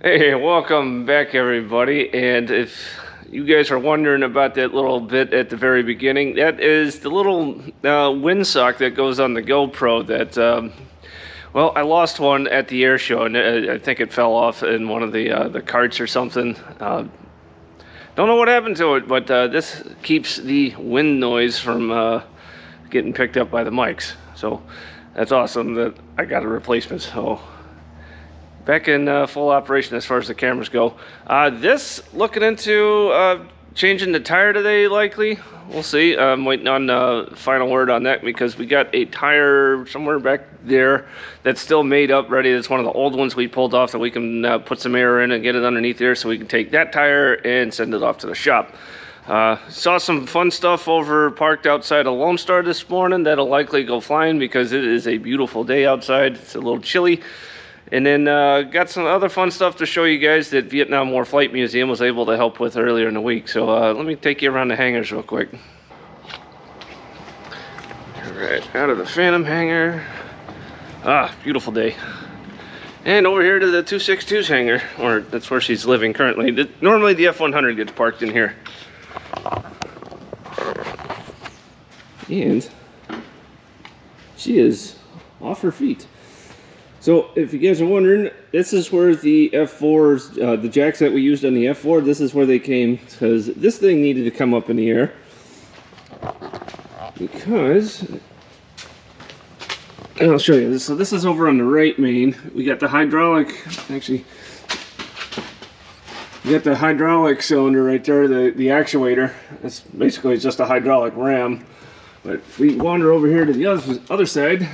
Hey, welcome back everybody, and if you guys are wondering about that little bit at the very beginning, that is the little windsock that goes on the GoPro that, well, I lost one at the air show, and I think it fell off in one of the carts or something. Don't know what happened to it, but this keeps the wind noise from getting picked up by the mics, so that's awesome that I got a replacement. So back in full operation as far as the cameras go. This, looking into changing the tire today, likely. We'll see. I'm waiting on final word on that because we got a tire somewhere back there that's still made up, ready. It's one of the old ones we pulled off that we can put some air in and get it underneath there so we can take that tire and send it off to the shop. Saw some fun stuff over parked outside of Lone Star this morning. That'll likely go flying because it is a beautiful day outside. It's a little chilly. And then got some other fun stuff to show you guys that Vietnam War Flight Museum was able to help with earlier in the week. So let me take you around the hangars real quick. All right, out of the Phantom hangar. Beautiful day. And over here to the 262's hangar, or that's where she's living currently. Normally the F-100 gets parked in here. And she is off her feet. So if you guys are wondering, this is where the F4s, the jacks that we used on the F4, this is where they came, because this thing needed to come up in the air. Because, and I'll show you this. So this is over on the right main. We got the hydraulic, actually, you got the hydraulic cylinder right there, the actuator. It's basically just a hydraulic ram. But if we wander over here to the other side,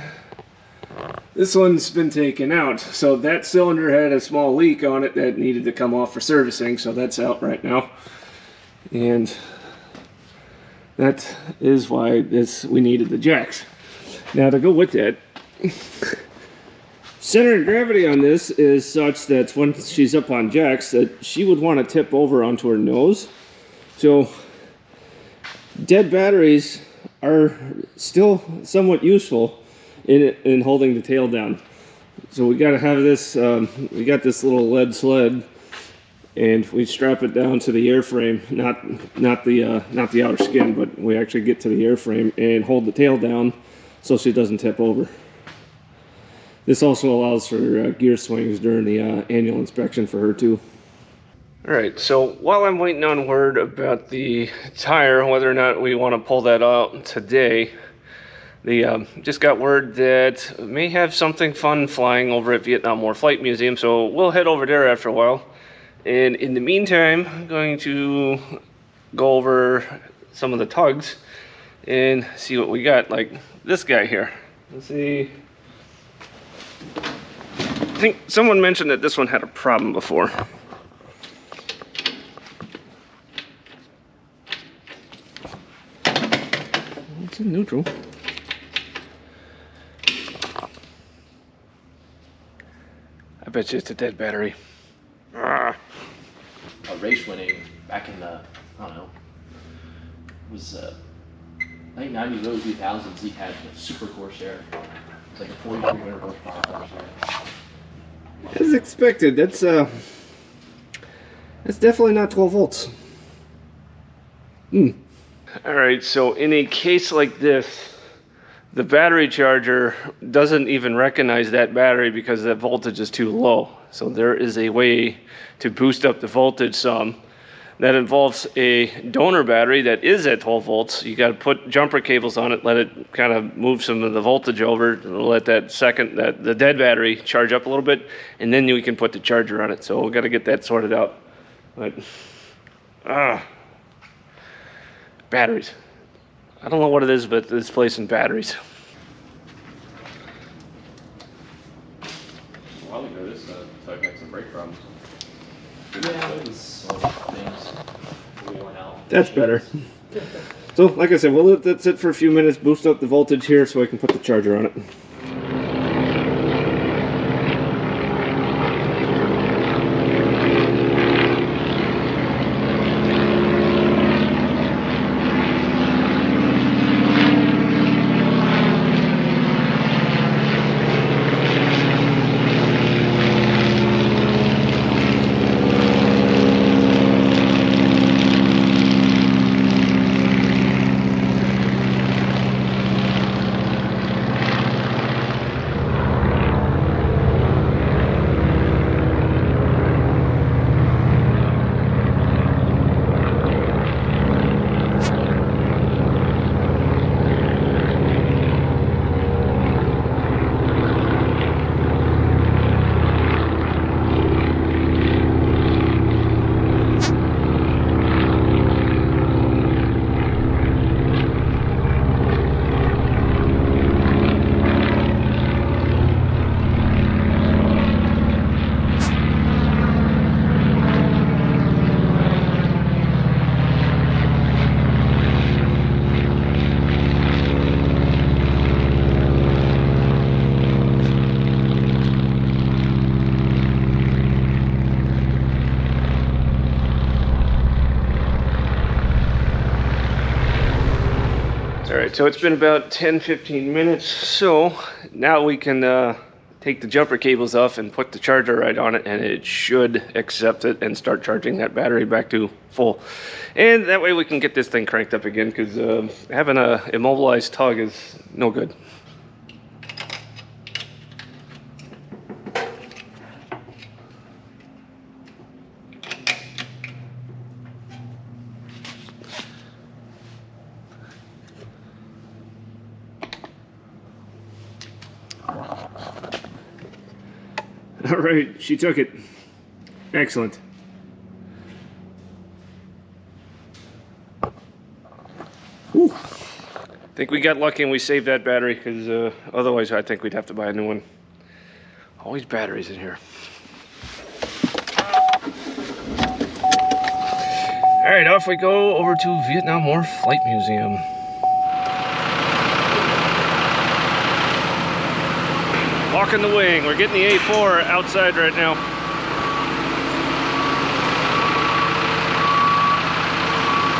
this one's been taken out, so that cylinder had a small leak on it that needed to come off for servicing, so that's out right now. And that is why we needed the jacks. Now to go with that, center of gravity on this is such that when she's up on jacks that she would want to tip over onto her nose. So dead batteries are still somewhat useful in holding the tail down. So we got to have this, we got this little lead sled, and we strap it down to the airframe, not the outer skin, but we actually get to the airframe and hold the tail down so she doesn't tip over. This also allows for gear swings during the annual inspection for her too. Alright, so while I'm waiting on word about the tire, whether or not we want to pull that out today, just got word that we may have something fun flying over at Vietnam War Flight Museum, so we'll head over there after a while. And in the meantime, I'm going to go over some of the tugs and see what we got, like this guy here. Let's see. I think someone mentioned that this one had a problem before. It's in neutral. I bet you it's a dead battery. A race winning back in the, I don't know, it was, I think 90s, early 2000s, he had the Super Corsair. It's like a 4,300 horsepower Corsair. As expected, that's definitely not 12 volts. Alright, so in a case like this, the battery charger doesn't even recognize that battery because that voltage is too low. So there is a way to boost up the voltage some. That involves a donor battery that is at 12 volts. You got to put jumper cables on it, let it kind of move some of the voltage over, let the dead battery charge up a little bit, and then we can put the charger on it. So we got to get that sorted out. But batteries. I don't know what it is, but it's placing batteries. A while ago, this tug had some brake problems. Yeah, it was one of the things we went out. That's better. So, like I said, we'll let that sit for a few minutes, boost up the voltage here so I can put the charger on it. Alright, so it's been about 10-15 minutes, so now we can take the jumper cables off and put the charger right on it, and it should accept it and start charging that battery back to full. And that way we can get this thing cranked up again, because having a immobilized tug is no good. All right, she took it. Excellent. Whew. I think we got lucky and we saved that battery, because otherwise I think we'd have to buy a new one. Always batteries in here. All right, off we go over to Vietnam War Flight Museum. Walking the wing. We're getting the A4 outside right now.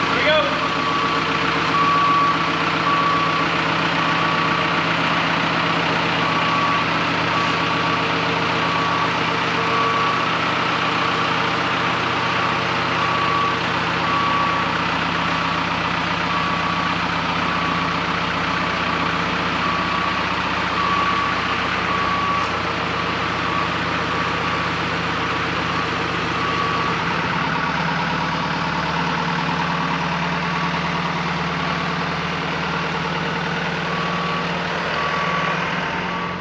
Here we go.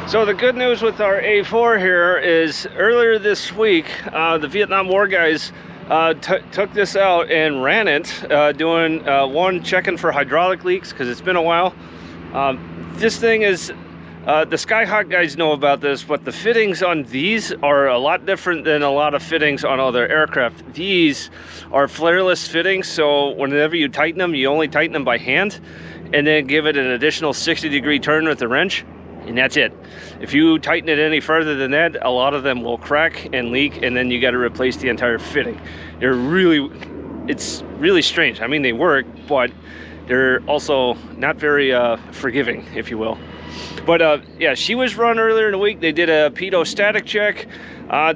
So the good news with our A4 here is earlier this week, the Vietnam War guys took this out and ran it, doing checking for hydraulic leaks, because it's been a while. This thing is, the Skyhawk guys know about this, but the fittings on these are a lot different than a lot of fittings on other aircraft. These are flareless fittings, so whenever you tighten them, you only tighten them by hand, and then give it an additional 60-degree turn with the wrench. And that's it. If you tighten it any further than that, a lot of them will crack and leak, and then you got to replace the entire fitting. It's really strange. I mean, they work, but they're also not very forgiving, if you will. But yeah, she was run earlier in the week. They did a pitot static check.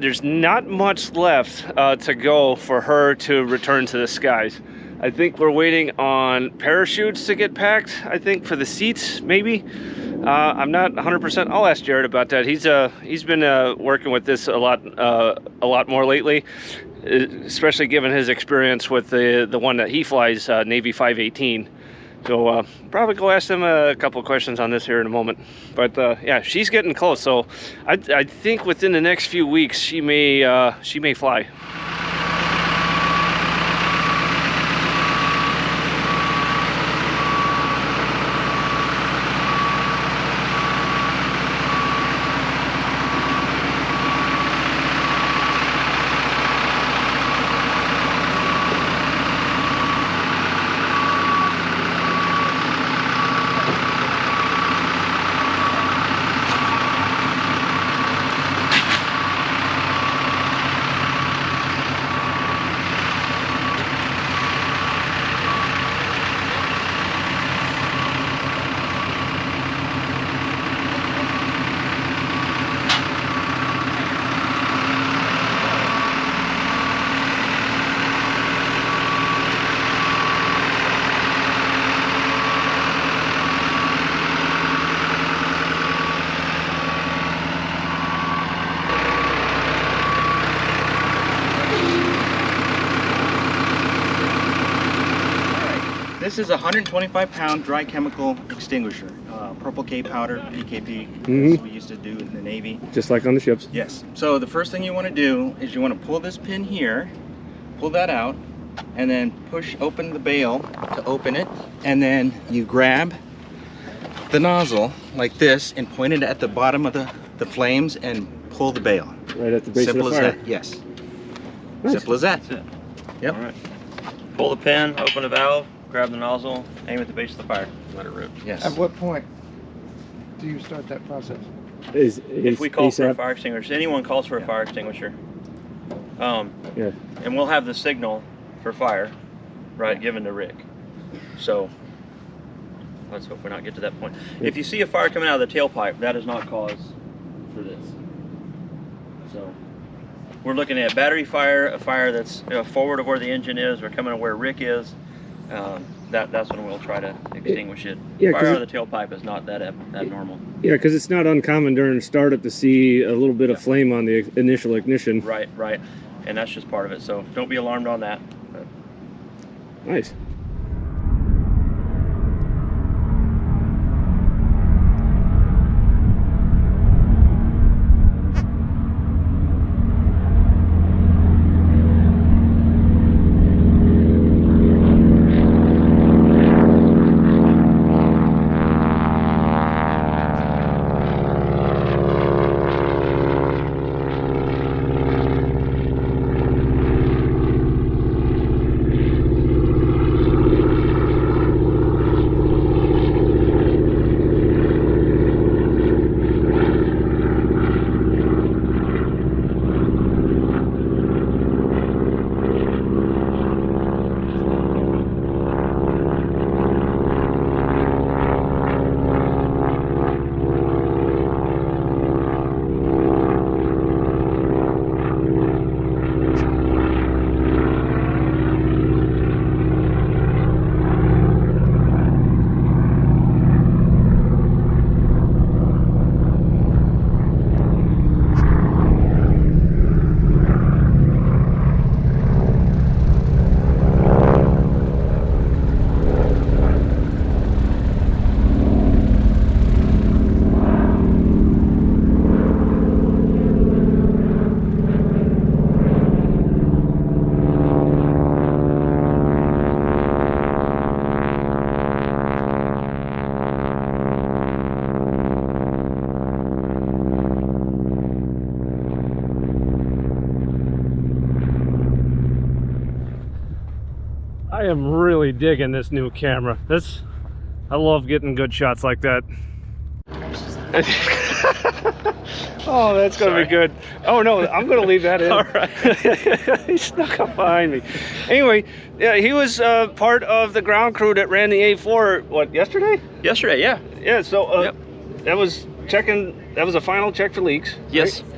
There's not much left to go for her to return to the skies. I think we're waiting on parachutes to get packed, I think, for the seats, maybe. I'm not 100%. I'll ask Jared about that. He's been working with this a lot more lately, especially given his experience with the one that he flies, Navy 518. So probably go ask him a couple of questions on this here in a moment. But yeah, she's getting close. So I think within the next few weeks she may fly. This is a 125-pound dry chemical extinguisher, purple K powder, PKP, as we used to do in the Navy. Just like on the ships. Yes. So the first thing you want to do is you want to pull this pin here, pull that out, and then push open the bail to open it, and then you grab the nozzle like this and point it at the bottom of the flames and pull the bail. Right at the base Simple of the as fire. that. Yes. Nice. Simple as that. That's it. Yep. All right. Pull the pin, open the valve, grab the nozzle, aim at the base of the fire, let it rip. Yes. At what point do you start that process? If we call for a ASAP? fire extinguisher, anyone calls for a fire extinguisher, Yeah. and we'll have the signal for fire, right, given to Rick. So let's hope we not get to that point. If you see a fire coming out of the tailpipe, that is not cause for this. So we're looking at battery fire, a fire that's forward of where the engine is, or coming to where Rick is. That's when we'll try to extinguish it. Yeah, Fire out of the tailpipe is not that abnormal. Yeah, because it's not uncommon during startup to see a little bit of flame on the initial ignition. Right, right. And that's just part of it. So don't be alarmed on that. But Nice. I am really digging this new camera. I love getting good shots like that. Oh, that's gonna be good. Oh no, I'm gonna leave that in. all right. He snuck up behind me. Anyway, yeah, he was part of the ground crew that ran the A4. What, yesterday? Yesterday, yeah. Yeah. So Yep. that was checking. That was a final check for leaks. Yes. Right?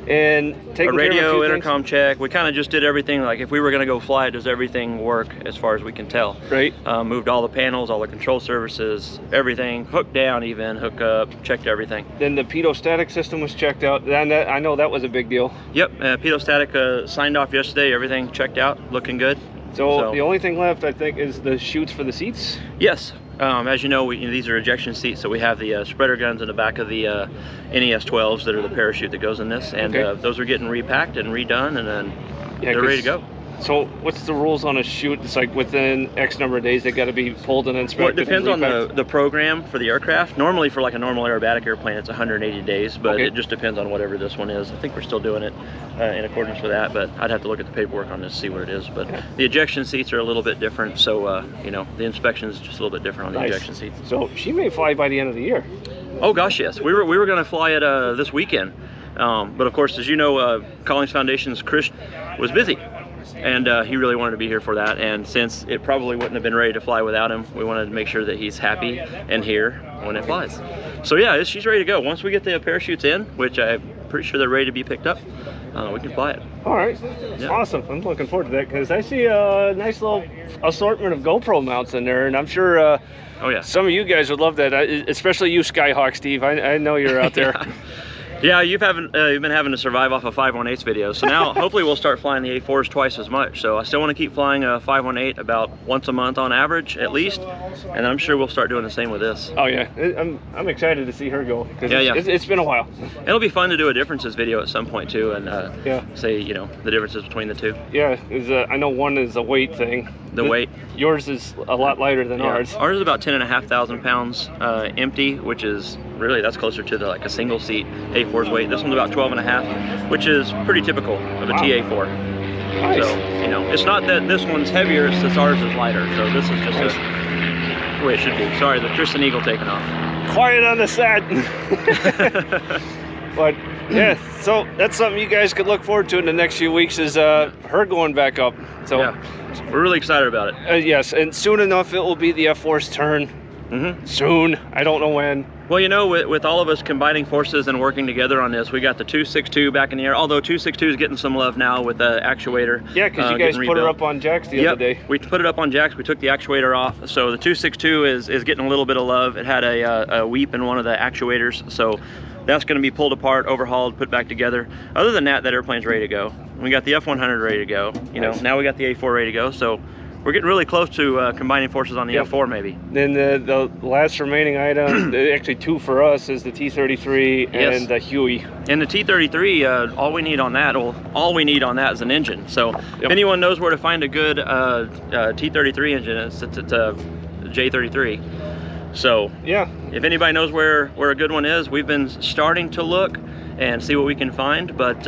And taking A radio, care of a few intercom check. We kind of just did everything. Like if we were going to go fly it, does everything work as far as we can tell? Right. Moved all the panels, all the control services, everything. Hooked down even, hook up, checked everything. Then the pedostatic system was checked out. And I know that was a big deal. Yep, pedostatic signed off yesterday. Everything checked out, looking good. So the only thing left, I think, is the chutes for the seats. Yes. As you know, these are ejection seats, so we have the spreader guns in the back of the NES 12s that are the parachute that goes in this, and those are getting repacked and redone, and then they're ready to go. So what's the rules on a chute? It's like within X number of days they got to be pulled and inspected. Well, it depends on the program for the aircraft. Normally for like a normal aerobatic airplane it's 180 days, but it just depends on whatever this one is. I think we're still doing it in accordance with that, but I'd have to look at the paperwork on this to see what it is. But the ejection seats are a little bit different, so you know, the inspection is just a little bit different on the ejection seats. So she may fly by the end of the year. Oh gosh, yes. We were going to fly it this weekend, but of course, as you know, Collings Foundation's Chris was busy. And he really wanted to be here for that, and since it probably wouldn't have been ready to fly without him, we wanted to make sure that he's happy and here when it flies. So yeah, she's ready to go. Once we get the parachutes in, which I'm pretty sure they're ready to be picked up, we can fly it. All right, awesome. I'm looking forward to that because I see a nice little assortment of GoPro mounts in there, and I'm sure some of you guys would love that, especially you, Skyhawk Steve. I know you're out there. Yeah, you've been having to survive off of 518 videos, so now hopefully we'll start flying the A4s twice as much. So I still want to keep flying a 518 about once a month on average, at least, and I'm sure we'll start doing the same with this. Oh yeah, I'm excited to see her go because it's been a while. It'll be fun to do a differences video at some point too, and say, you know, the differences between the two. Yeah, I know one is a weight thing. The weight. Yours is a lot lighter than ours. Ours is about 10,500 pounds empty, which is really, that's closer to like a single seat A4's weight. This one's about 12.5, which is pretty typical of a TA-4. Nice. So, you know, it's not that this one's heavier, it's that ours is lighter. So this is just the way it should be. Sorry, the Tristan Eagle taking off. Quiet on the set. But yeah, so that's something you guys could look forward to in the next few weeks is her going back up. So yeah, we're really excited about it. yes, and soon enough it will be the F4's turn soon. I don't know when. Well, you know, with all of us combining forces and working together on this, we got the 262 back in the air, although 262 is getting some love now with the actuator. Yeah, because you guys put her up on jacks the other day. We put it up on jacks. We took the actuator off. So the 262 is getting a little bit of love. It had a weep in one of the actuators. So that's going to be pulled apart, overhauled, put back together. Other than that, that airplane's ready to go. We got the F-100 ready to go. You know, now we got the A4 ready to go. So we're getting really close to combining forces on the F4 maybe. Then the last remaining item, actually 2 for us, is the T-33 and the Huey. And the T-33, all we need on that, is an engine. So if anyone knows where to find a good T-33 engine, it's J-33. So yeah, if anybody knows where a good one is, we've been starting to look and see what we can find, but we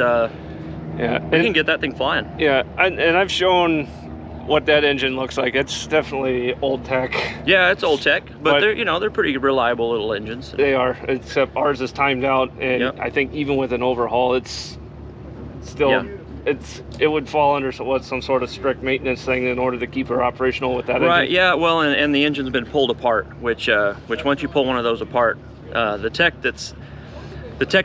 can get that thing flying. Yeah, and I've shown what that engine looks like. It's definitely old tech. Yeah, it's old tech, but they're, you know, they're pretty reliable little engines. They are, except ours is timed out, and I think even with an overhaul, it's still it would fall under some sort of strict maintenance thing in order to keep her operational with that engine. Right. Yeah. Well, and the engine's been pulled apart, which once you pull one of those apart, the tech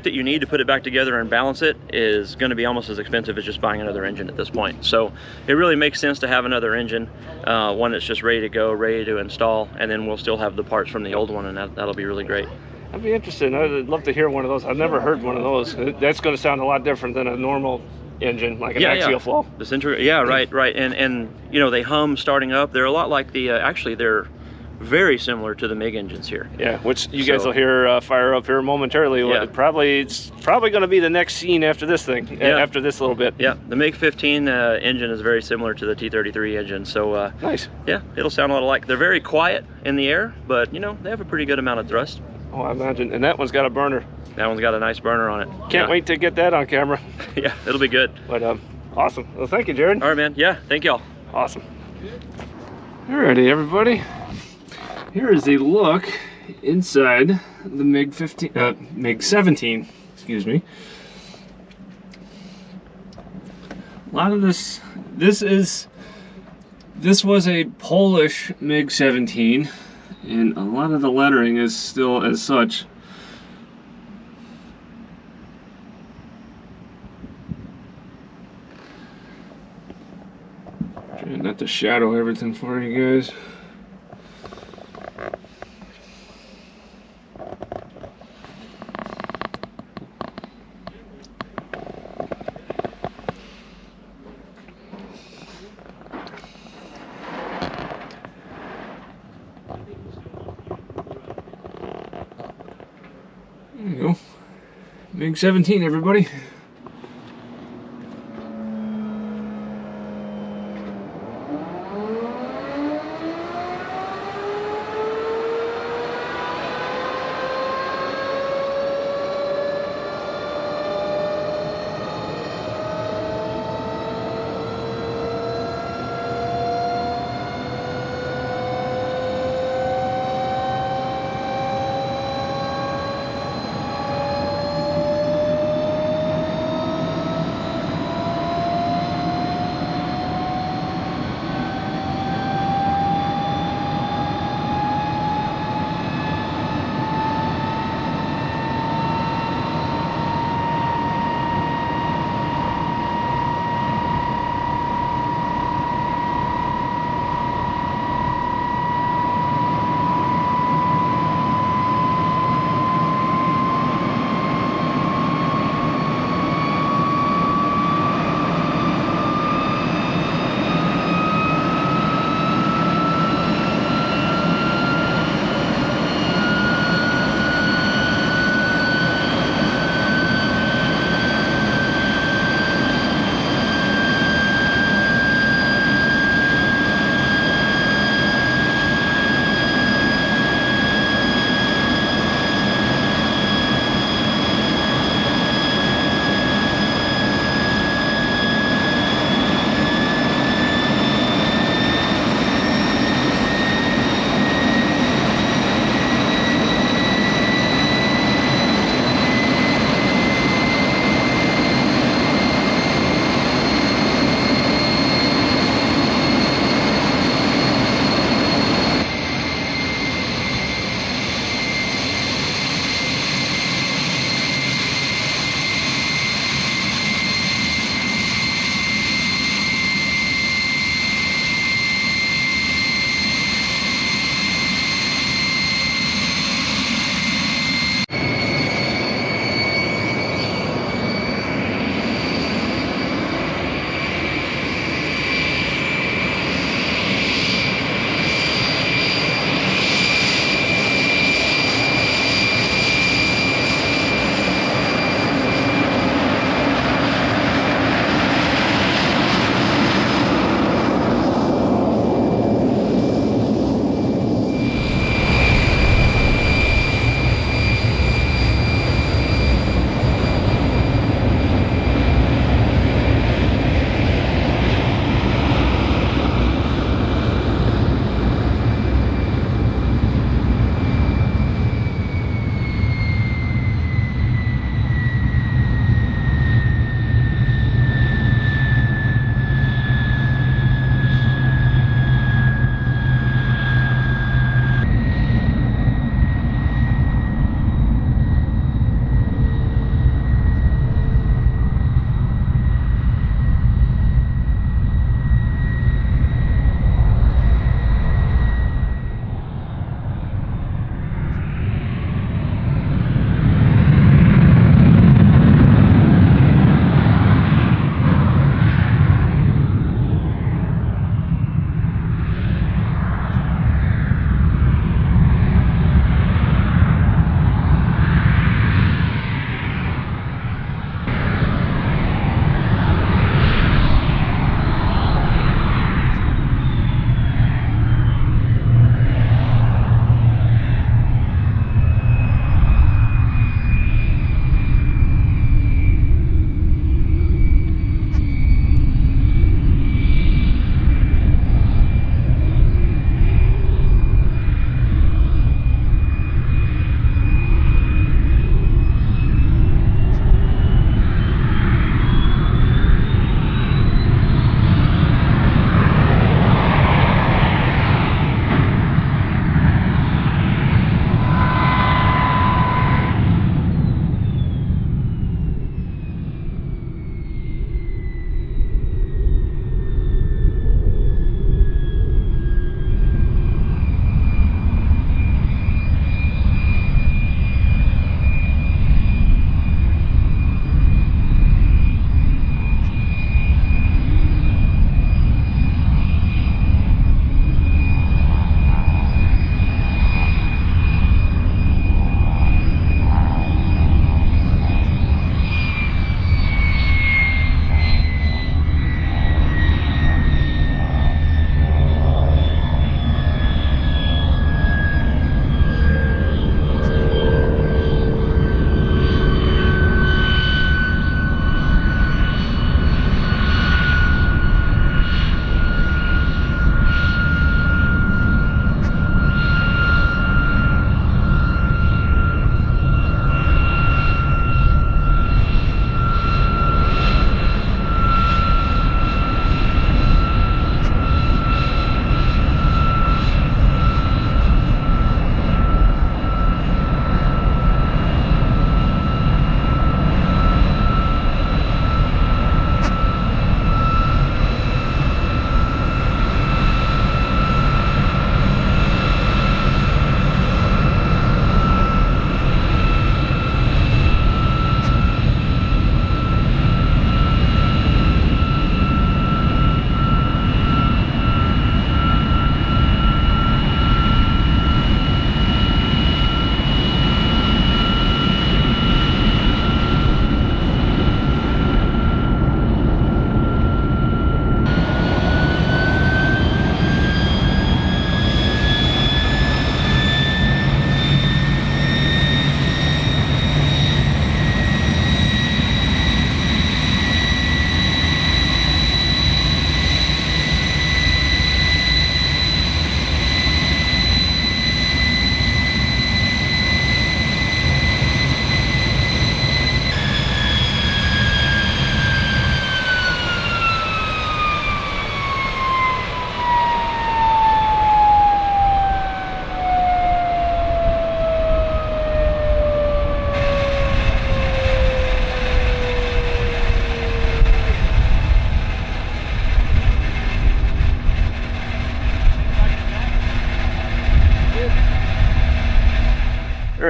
that you need to put it back together and balance it is going to be almost as expensive as just buying another engine at this point. So it really makes sense to have another engine, one that's just ready to go, ready to install, and then we'll still have the parts from the old one, and that'll be really great. I'd be interested. I'd love to hear one of those. I've never heard one of those. That's going to sound a lot different than a normal engine, like an axial flow. Right. And you know, they hum starting up. They're a lot like the actually they're very similar to the MiG engines here. Yeah, which you guys will hear fire up here momentarily. Yeah. It's probably going to be the next scene after this thing, after this little bit. Yeah, the Mig-17 engine is very similar to the T-33 engine, so nice. Yeah, it'll sound a lot alike. They're very quiet in the air, but you know, they have a pretty good amount of thrust. Oh, I imagine. And that one's got a burner. That one's got a nice burner on it. Can't wait to get that on camera. Yeah, it'll be good. But awesome. Well, thank you, Jared. All right, man. Yeah, thank y'all. Awesome. Alrighty, everybody. Here is a look inside the Mig-17. Excuse me. A lot of this was a Polish Mig-17, and a lot of the lettering is still as such. Trying not to shadow everything for you guys. There you go. Mig-17, everybody.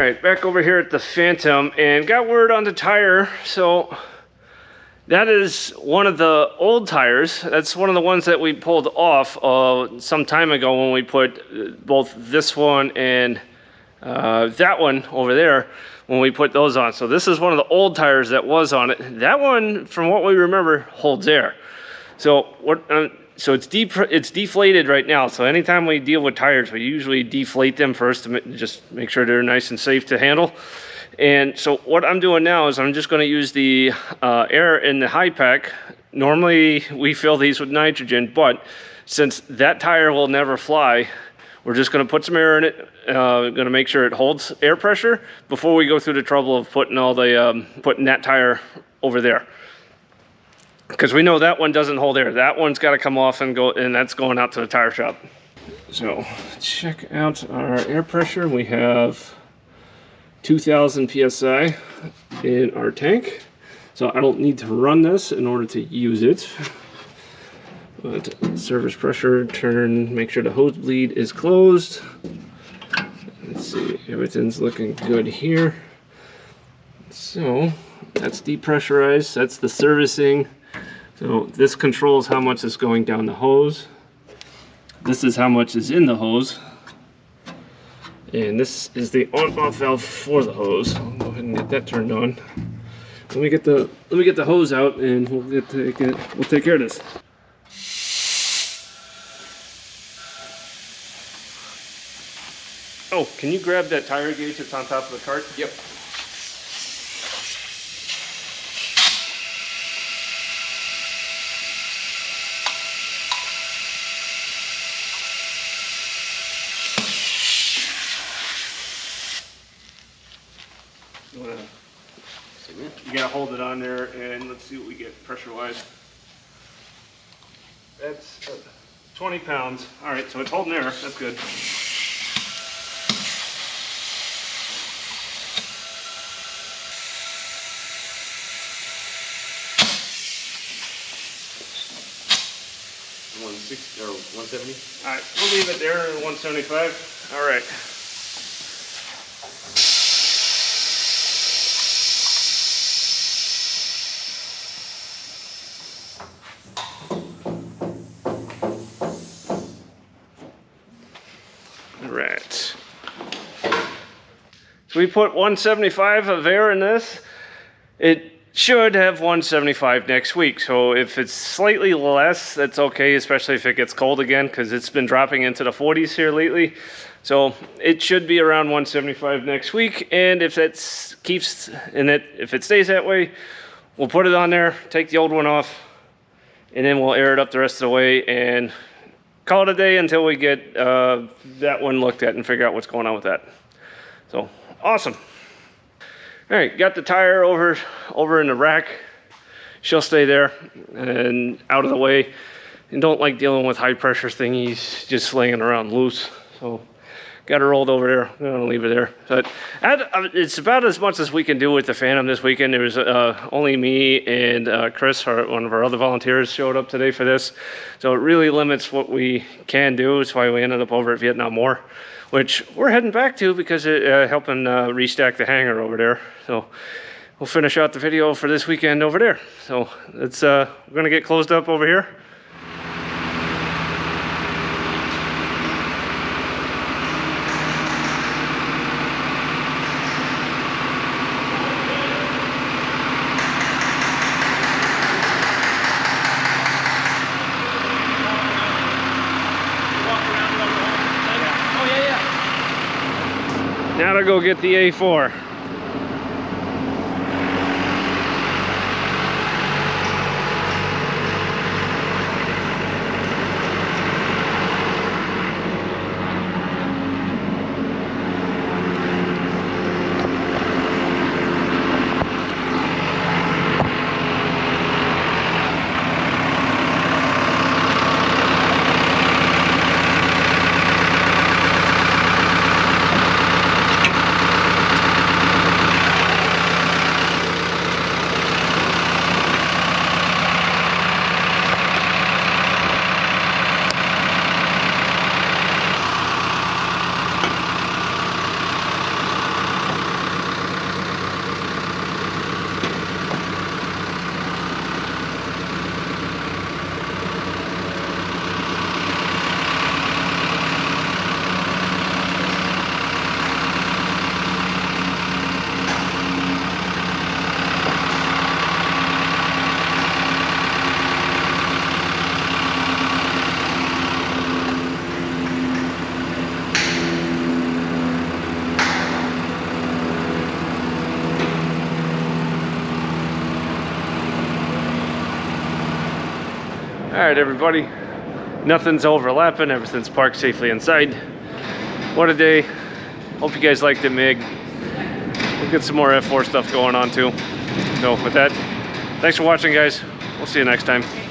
right, back over here at the Phantom, and got word on the tire. So that is one of the old tires. That's one of the ones that we pulled off some time ago when we put both this one and that one over there when we put those on. So this is one of the old tires that was on it. That one, from what we remember, holds air. So what? So it's deflated right now. So anytime we deal with tires, we usually deflate them first to just make sure they're nice and safe to handle. And so what I'm doing now is I'm just going to use the air in the high pack. Normally we fill these with nitrogen, but since that tire will never fly, we're just going to put some air in it. Going to make sure it holds air pressure before we go through the trouble of putting all the putting that tire over there. Because we know that one doesn't hold air. That one's got to come off and go, and that's going out to the tire shop. So check out our air pressure. We have 2,000 psi in our tank. So I don't need to run this in order to use it. But surface pressure, make sure the hose bleed is closed. Let's see, everything's looking good here. So that's depressurized, that's the servicing. So this controls how much is going down the hose. This is how much is in the hose. And this is the on-off valve for the hose. I'll go ahead and get that turned on. Let me get the hose out and we'll take care of this. Oh, can you grab that tire gauge that's on top of the cart? Yep. You gotta hold it on there and let's see what we get pressure-wise. That's 20 pounds. All right, so it's holding air, that's good. $160 or $170. All right, we'll leave it there at 175. All right. All right. So we put 175 of air in this. It should have 175 next week. So if it's slightly less, that's okay, especially if it gets cold again, because it's been dropping into the 40s here lately. So it should be around 175 next week. And if it if it stays that way, we'll put it on there, take the old one off, and then we'll air it up the rest of the way and call it a day until we get that one looked at and figure out what's going on with that. So awesome. All right, got the tire over in the rack. She'll stay there and out of the way. And don't like dealing with high pressure thingies just laying around loose. So got her rolled over there. I'm gonna leave it there. But it's about as much as we can do with the Phantom this weekend. There was only me and Chris, one of our other volunteers, showed up today for this. So it really limits what we can do. That's why we ended up over at Vietnam War, which we're heading back to because it helping restack the hangar over there. So we'll finish out the video for this weekend over there. So it's we're gonna get closed up over here. Now to go get the A4. Alright everybody, nothing's overlapping, everything's parked safely inside. What a day. Hope you guys liked it, Mig. We'll get some more F4 stuff going on too. So with that, thanks for watching guys. We'll see you next time.